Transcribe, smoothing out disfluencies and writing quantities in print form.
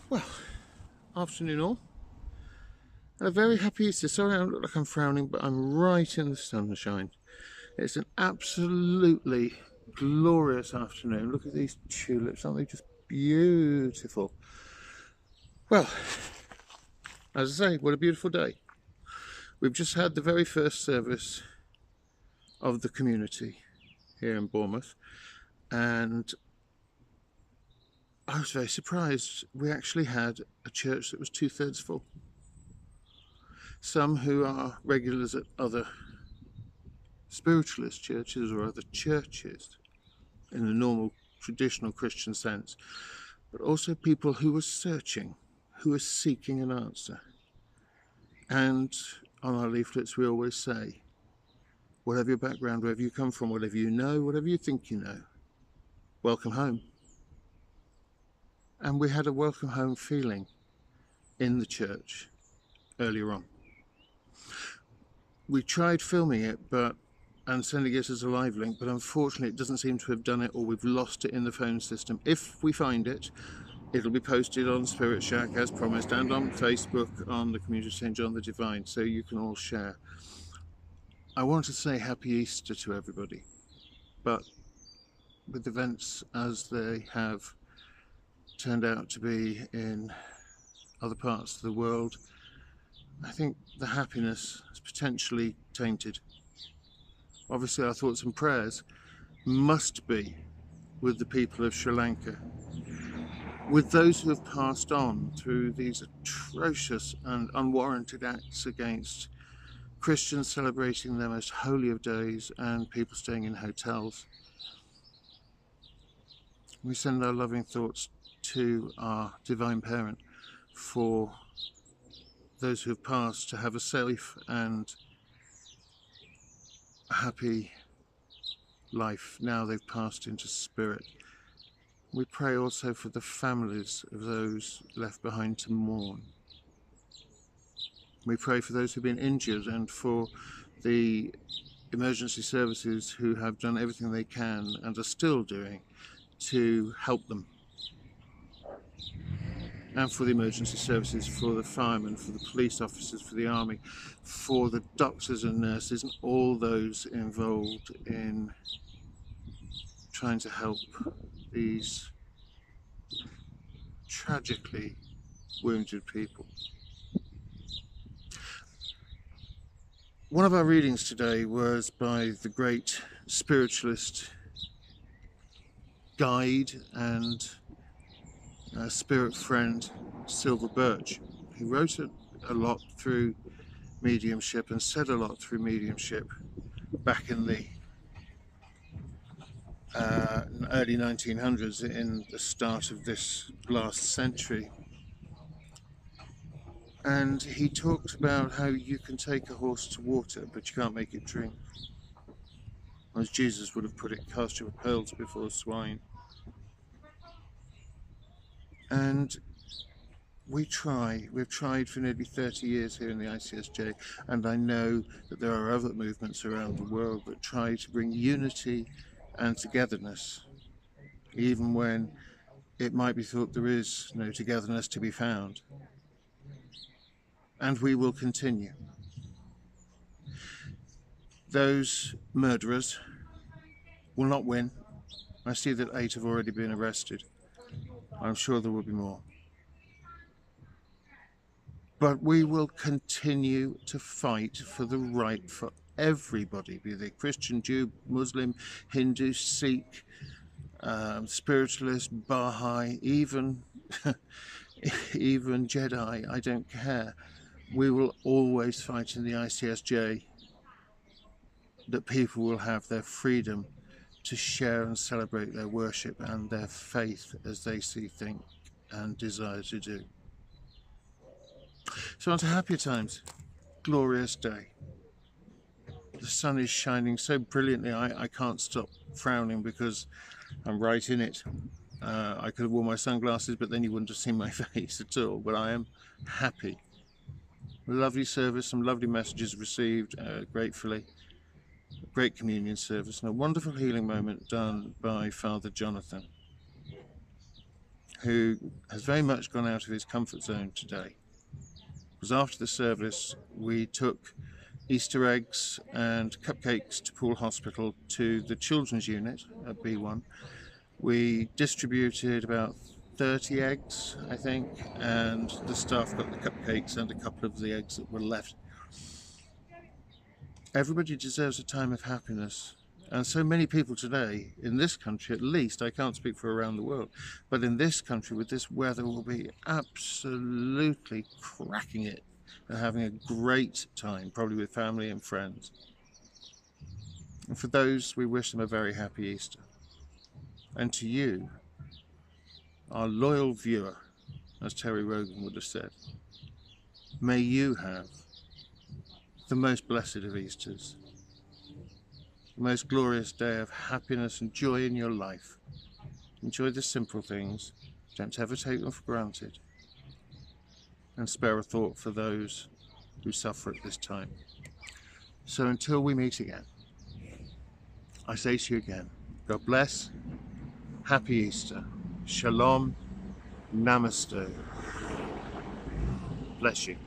Well, afternoon all, and a very happy Easter. Sorry I don't look like I'm frowning, but I'm right in the sunshine. It's an absolutely glorious afternoon. Look at these tulips, aren't they just beautiful? Well, as I say, what a beautiful day. We've just had the very first service of the community here in Bournemouth, and I was very surprised. We actually had a church that was 2/3 full. Some who are regulars at other spiritualist churches or other churches in the normal traditional Christian sense, but also people who were searching, who were seeking an answer. And on our leaflets we always say, whatever your background, wherever you come from, whatever you know, whatever you think you know, welcome home. And we had a welcome home feeling in the church earlier on. We tried filming it and sending it as a live link, but unfortunately it doesn't seem to have done it, or we've lost it in the phone system. If we find it, it'll be posted on Spirit Shack as promised, and on Facebook on the Community of St. John the Divine, so you can all share. I want to say Happy Easter to everybody, but with events as they have turned out to be in other parts of the world, I think the happiness is potentially tainted. Obviously our thoughts and prayers must be with the people of Sri Lanka, with those who have passed on through these atrocious and unwarranted acts against Christians celebrating their most holy of days and people staying in hotels. We send our loving thoughts to our Divine Parent for those who have passed to have a safe and happy life now they've passed into spirit. We pray also for the families of those left behind to mourn. We pray for those who've been injured and for the emergency services who have done everything they can and are still doing to help them. And for the emergency services, for the firemen, for the police officers, for the army, for the doctors and nurses and all those involved in trying to help these tragically wounded people. One of our readings today was by the great spiritualist guide and spirit friend Silver Birch. He wrote a lot through mediumship and said a lot through mediumship back in the early 1900s, in the start of this last century. And he talked about how you can take a horse to water, but you can't make it drink. As Jesus would have put it, cast your pearls before swine. And we've tried for nearly 30 years here in the ICSJ, and I know that there are other movements around the world that try to bring unity and togetherness, even when it might be thought there is no togetherness to be found. And we will continue. Those murderers will not win. I see that 8 have already been arrested. I'm sure there will be more. But we will continue to fight for the right for everybody, be they Christian, Jew, Muslim, Hindu, Sikh, spiritualist, Baha'i, even Jedi, I don't care. We will always fight in the ICSJ that people will have their freedom to share and celebrate their worship and their faith as they see, think and desire to do. So on to happier times. Glorious day. The sun is shining so brilliantly I can't stop frowning because I'm right in it. I could have worn my sunglasses, but then you wouldn't have seen my face at all. But I am happy. Lovely service, some lovely messages received, gratefully. A great communion service and a wonderful healing moment done by Father Jonathan. who has very much gone out of his comfort zone today. Because after the service, we took Easter eggs and cupcakes to Poole Hospital to the children's unit at B1. We distributed about 30 eggs, I think, and the staff got the cupcakes and a couple of the eggs that were left. Everybody deserves a time of happiness. And so many people today, in this country at least, I can't speak for around the world, but in this country with this weather will be absolutely cracking it and having a great time, probably with family and friends. And for those, we wish them a very happy Easter. And to you, our loyal viewer, as Terry Rogan would have said, may you have the most blessed of Easters, the most glorious day of happiness and joy in your life. Enjoy the simple things, don't ever take them for granted, and spare a thought for those who suffer at this time. So until we meet again, I say to you again, God bless, happy Easter, Shalom, Namaste, bless you.